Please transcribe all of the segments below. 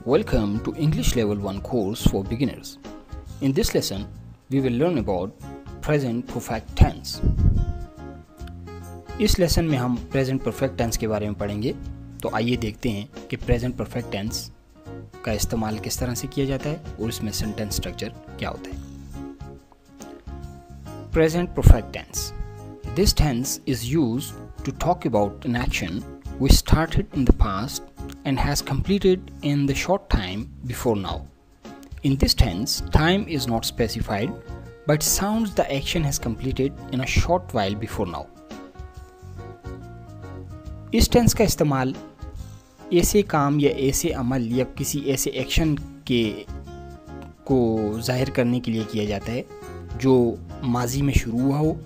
Welcome to English Level 1 course for beginners. In this lesson, we will learn about present perfect tense. इस lesson में हम present perfect tense के बारे में पढ़ेंगे। तो आइए देखते हैं कि प्रेजेंट परफेक्ट टेंस का इस्तेमाल किस तरह से किया जाता है और इसमें सेंटेंस स्ट्रक्चर क्या होता है। Present perfect tense. This tense is used to talk about an action which started in the past and has completed in the short time before now. In this tense, time is not specified, but sounds the action has completed in a short while before now. इस tense का इस्तेमाल ऐसे काम या ऐसे अमल या किसी ऐसे एक्शन को जाहिर करने के लिए किया जाता है जो माजी में शुरू हुआ हो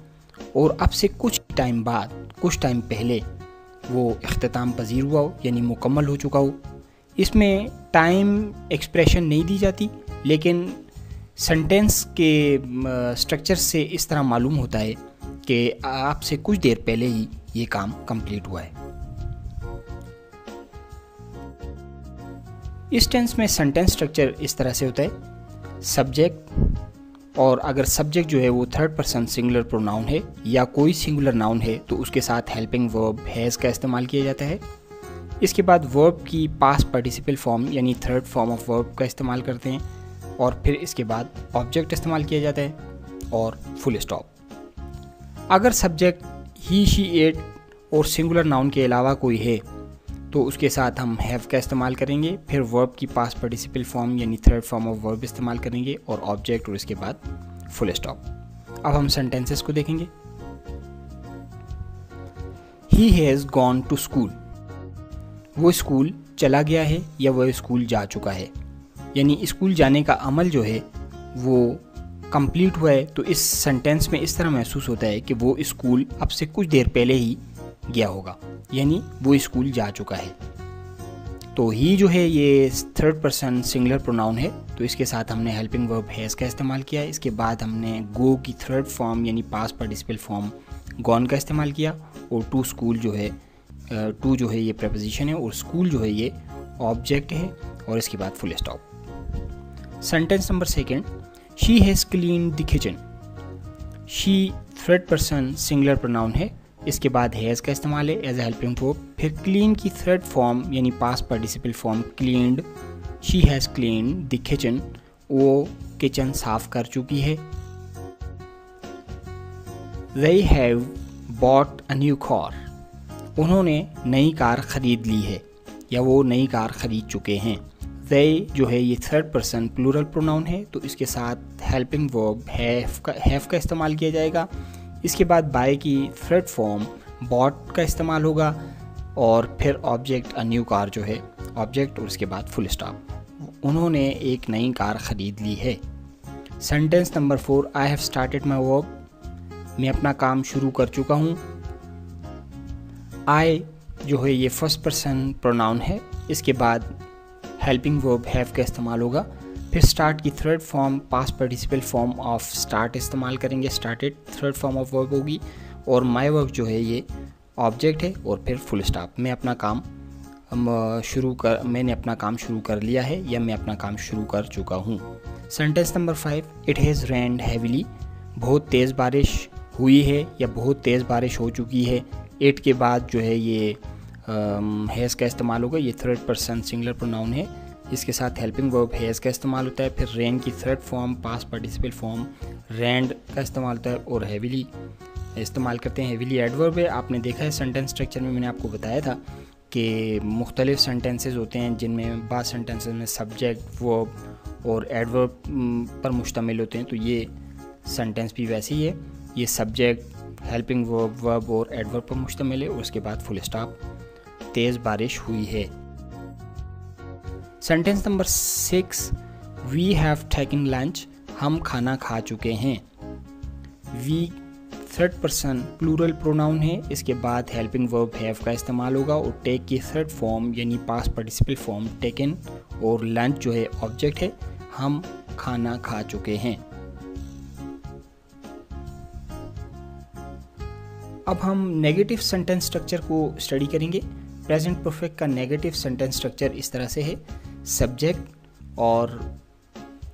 और अब से कुछ टाइम बाद, कुछ टाइम पहले वो इख्तिताम पजीर हुआ हो, यानी मुकम्मल हो चुका हो। इसमें टाइम एक्सप्रेशन नहीं दी जाती, लेकिन सेंटेंस के स्ट्रक्चर से इस तरह मालूम होता है कि आपसे कुछ देर पहले ही ये काम कंप्लीट हुआ है। इस टेंस में सेंटेंस स्ट्रक्चर इस तरह से होता है, सब्जेक्ट, और अगर सब्जेक्ट जो है वो थर्ड पर्सन सिंगुलर प्रोनाउन है या कोई सिंगुलर नाउन है तो उसके साथ हेल्पिंग वर्ब हैज़ का इस्तेमाल किया जाता है। इसके बाद वर्ब की पास्ट पार्टिसिपल फॉर्म यानी थर्ड फॉर्म ऑफ वर्ब का इस्तेमाल करते हैं और फिर इसके बाद ऑब्जेक्ट इस्तेमाल किया जाता है और फुल स्टॉप। अगर सब्जेक्ट ही, शी, इट और सिंगुलर नाउन के अलावा कोई है तो उसके साथ हम हैव का इस्तेमाल करेंगे, फिर वर्ब की पास्ट पार्टिसिपल फॉर्म यानी थर्ड फॉर्म ऑफ वर्ब इस्तेमाल करेंगे और ऑब्जेक्ट और इसके बाद फुल स्टॉप। अब हम सेंटेंसेस को देखेंगे। He has gone to school. वो स्कूल चला गया है या वह स्कूल जा चुका है, यानी स्कूल जाने का अमल जो है वो कंप्लीट हुआ है। तो इस सेंटेंस में इस तरह महसूस होता है कि वो स्कूल अब से कुछ देर पहले ही गया होगा, यानी वो स्कूल जा चुका है। तो ही जो है ये थर्ड पर्सन सिंगुलर प्रोनाउन है, तो इसके साथ हमने हेल्पिंग वर्ब हैज़ का इस्तेमाल किया। इसके बाद हमने गो की थर्ड फॉर्म यानी पास्ट पार्टिसिपल फॉर्म गॉन का इस्तेमाल किया और टू स्कूल जो है, टू जो है ये प्रेपोजिशन है और स्कूल जो है ये ऑब्जेक्ट है और इसके बाद full stop. Sentence number second, she has clean the kitchen. She third person singular pronoun है, इसके बाद हैज़ का इस्तेमाल है एज ए हेल्पिंग वर्ब। फिर क्लीन की थर्ड फॉर्म यानी past participle form cleaned. She has cleaned the kitchen, वो किचन साफ कर चुकी है। They have bought a new car. उन्होंने नई कार ख़रीद ली है या वो नई कार ख़रीद चुके हैं। They जो है ये थर्ड पर्सन प्लूरल प्रोनाउन है, तो इसके साथ हेल्पिंग वर्ब हैव का इस्तेमाल किया जाएगा। इसके बाद बाय की थर्ड फॉर्म बॉट का इस्तेमाल होगा और फिर ऑब्जेक्ट अ न्यू कार जो है ऑब्जेक्ट और उसके बाद फुल स्टॉप। उन्होंने एक नई कार ख़रीद ली है। Sentence number 4, I have started my work. मैं अपना काम शुरू कर चुका हूँ। आई जो है ये फर्स्ट पर्सन प्रोनाउन है, इसके बाद हेल्पिंग वर्ब हैव का इस्तेमाल होगा। फिर स्टार्ट की third form past participle form of start इस्तेमाल करेंगे, started third form of verb होगी और माई वर्क जो है ये ऑब्जेक्ट है और फिर फुल स्टॉप। मैंने अपना काम शुरू कर लिया है या मैं अपना काम शुरू कर चुका हूँ। Sentence number 5, it has rained heavily. बहुत तेज़ बारिश हुई है या बहुत तेज़ बारिश हो चुकी है। इट के बाद जो है ये हैज़ का इस्तेमाल होगा, ये थर्ड पर्सन सिंगुलर प्रोनाउन है, इसके साथ हेल्पिंग वर्ब हैज़ का इस्तेमाल होता है। फिर रेन की third form past participle form rained का इस्तेमाल होता है और हैविली इस्तेमाल करते हैं। हैविली एडवर्ब है। आपने देखा है सेंटेंस स्ट्रक्चर में मैंने आपको बताया था कि मुख्तलिफ सेंटेंसेस होते हैं जिनमें बाद सेंटेंसेस में सब्जेक्ट, वर्ब और एडवर्ब पर मुश्तमिल होते हैं। तो ये सेंटेंस भी वैसे ही है, ये सब्जेक्ट, हेल्पिंग वर्ब, वर्ब और एडवर्ब पर मुश्तमिल है और उसके बाद फुल स्टॉप। तेज़ बारिश हुई है। Sentence number 6, we have taken lunch. हम खाना खा चुके हैं। We third person plural pronoun है, इसके बाद हेल्पिंग वर्ब हैव का इस्तेमाल होगा और टेक की थर्ड फॉर्म यानी पास्ट पार्टिसिपल फॉर्म टेकन और लंच जो है ऑब्जेक्ट है। हम खाना खा चुके हैं। अब हम नेगेटिव सेंटेंस स्ट्रक्चर को स्टडी करेंगे। प्रेजेंट परफेक्ट का नेगेटिव सेंटेंस स्ट्रक्चर इस तरह से है, सब्जेक्ट और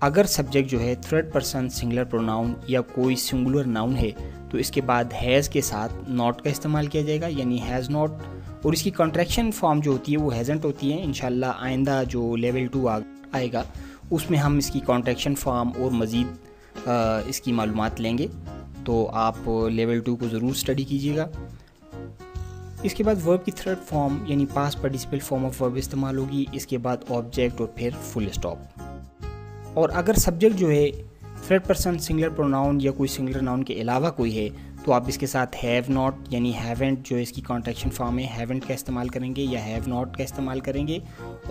अगर सब्जेक्ट जो है थर्ड पर्सन सिंगुलर प्रोनाउन या कोई सिंगुलर नाउन है तो इसके बाद हैज़ के साथ नॉट का इस्तेमाल किया जाएगा, यानी हैज़ नॉट, और इसकी कॉन्ट्रैक्शन फॉर्म जो होती है वो हैज़ंट होती है। इंशाल्लाह आइंदा जो लेवल 2 आएगा उसमें हम इसकी कॉन्ट्रैक्शन फॉर्म और मज़ीद इसकी मालूमात लेंगे, तो आप लेवल 2 को ज़रूर स्टडी कीजिएगा। इसके बाद वर्ब की थर्ड फॉर्म यानी past participle form of verb इस्तेमाल होगी, इसके बाद ऑब्जेक्ट और फिर फुल स्टॉप। और अगर सब्जेक्ट जो है थर्ड पर्सन सिंगुलर प्रोनाउन या कोई सिंगुलर नाउन के अलावा कोई है तो आप इसके साथ हैव नॉट यानी हैवेंट जो इसकी कॉन्ट्रैक्शन फॉर्म है हैवेंट का इस्तेमाल करेंगे या हैव नॉट का इस्तेमाल करेंगे,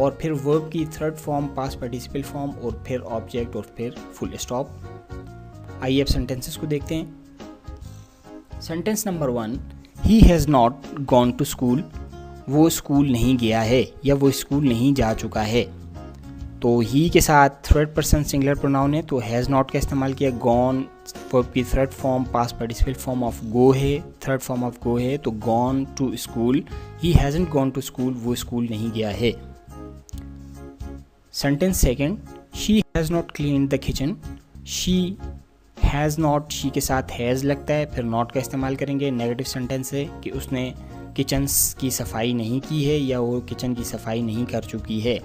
और फिर वर्ब की third form past participle form और फिर ऑब्जेक्ट और फिर फुल स्टॉप। आइए अब सेंटेंसेस को देखते हैं। Sentence number 1, he has not gone to school, वो स्कूल नहीं गया है या वो स्कूल नहीं जा चुका है। तो ही के साथ थर्ड पर्सन सिंगुलर प्रोनाउन है तो हैज़ नॉट का इस्तेमाल किया। गॉन वर्ब की third form past participle form of go है, थर्ड फॉर्म ऑफ गो है तो gone to school, he hasn't gone to school, वो स्कूल नहीं गया है। Sentence second, she has not clean the kitchen, she has not, she के साथ has लगता है फिर नॉट का इस्तेमाल करेंगे। नेगेटिव सेंटेंस है कि उसने किचन की सफाई नहीं की है या वो किचन की सफाई नहीं कर चुकी है।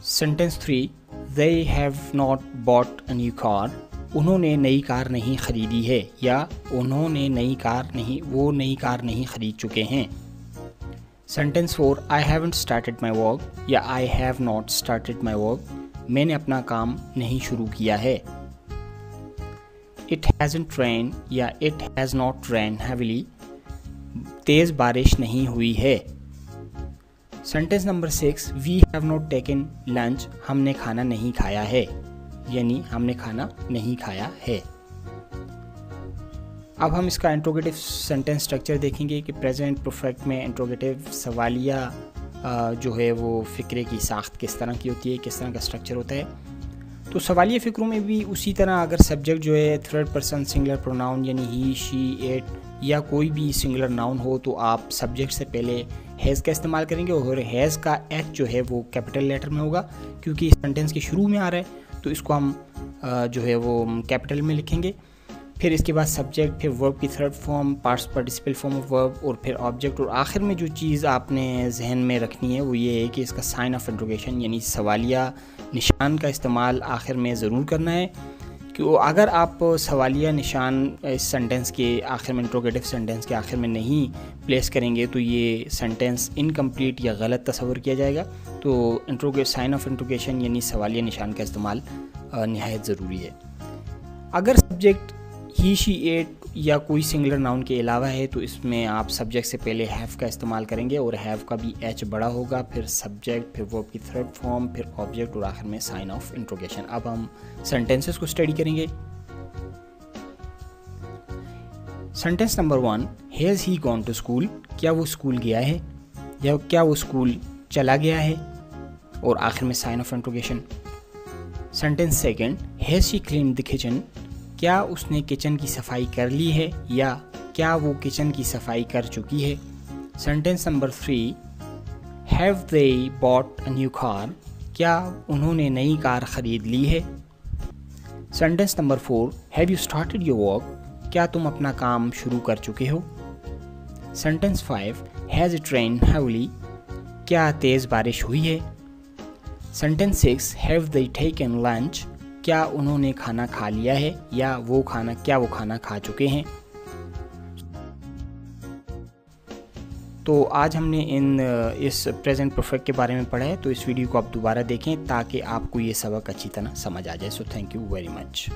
Sentence 3, they have not bought a new car, उन्होंने नई कार नहीं ख़रीदी है या उन्होंने नई कार नहीं, वो नई कार नहीं ख़रीद चुके हैं। Sentence 4, I haven't started my work या I have not started my work, मैंने अपना काम नहीं शुरू किया है। It hasn't rained या it has not rained heavily, तेज़ बारिश नहीं हुई है। Sentence number 6, we have not taken lunch, हमने खाना नहीं खाया है, यानी हमने खाना नहीं खाया है। अब हम इसका इंट्रोगेटिव सेंटेंस स्ट्रक्चर देखेंगे कि प्रेजेंट परफेक्ट में इंट्रोगेटिव सवालिया जो है वो फ़िक्रे की साख्त किस तरह की होती है, किस तरह का स्ट्रक्चर होता है। तो सवालिया फ़िक्रों में भी उसी तरह अगर सब्जेक्ट जो है थर्ड पर्सन सिंगुलर प्रोनाउन यानी ही, शी, इट या कोई भी सिंगुलर नाउन हो तो आप सब्जेक्ट से पहले हैज़ का इस्तेमाल करेंगे और हैज़ का एच जो है वो कैपिटल लेटर में होगा क्योंकि सेंटेंस के शुरू में आ रहा है तो इसको हम जो है वो कैपिटल में लिखेंगे। फिर इसके बाद सब्जेक्ट, फिर वर्ब की third form past participle form of verb और फिर ऑब्जेक्ट, और आखिर में जो चीज़ आपने जहन में रखनी है वो ये है कि इसका साइन ऑफ इंट्रोगेशन यानी सवालिया निशान का इस्तेमाल आखिर में ज़रूर करना है कि अगर आप सवालिया निशान इस सेंटेंस के आखिर में इंट्रोगेटिव सेंटेंस के आखिर में नहीं प्लेस करेंगे तो ये सेंटेंस इनकम्प्लीट या गलत तस्वर किया जाएगा। तो साइन ऑफ इंट्रोगेशन यानी सवालिया निशान का इस्तेमाल निहायत ज़रूरी है। अगर सब्जेक्ट ही, शी, इट या कोई सिंगुलर नाउन के अलावा है तो इसमें आप सब्जेक्ट से पहले हैव का इस्तेमाल करेंगे और हैव का भी एच बड़ा होगा, फिर सब्जेक्ट, फिर वर्ब की थर्ड फॉर्म, फिर ऑब्जेक्ट और आखिर में साइन ऑफ इंट्रोगेशन। अब हम सेंटेंसेस को स्टडी करेंगे। Sentence number 1, has he gone to school, क्या वो स्कूल गया है या क्या वो स्कूल चला गया है, और आखिर में sign of interrogation. Sentence second, has she cleaned the kitchen, क्या उसने किचन की सफाई कर ली है या क्या वो किचन की सफाई कर चुकी है। Sentence number 3, have they bought a new car, क्या उन्होंने नई कार ख़रीद ली है। Sentence number 4, have you started your work, क्या तुम अपना काम शुरू कर चुके हो। Sentence 5, has it rained heavily, क्या तेज़ बारिश हुई है। Sentence 6, have they taken lunch, क्या उन्होंने खाना खा लिया है या वो खाना खा चुके हैं। तो आज हमने इस प्रेजेंट परफेक्ट के बारे में पढ़ा है, तो इस वीडियो को आप दोबारा देखें ताकि आपको ये सबक अच्छी तरह समझ आ जाए। So thank you very much.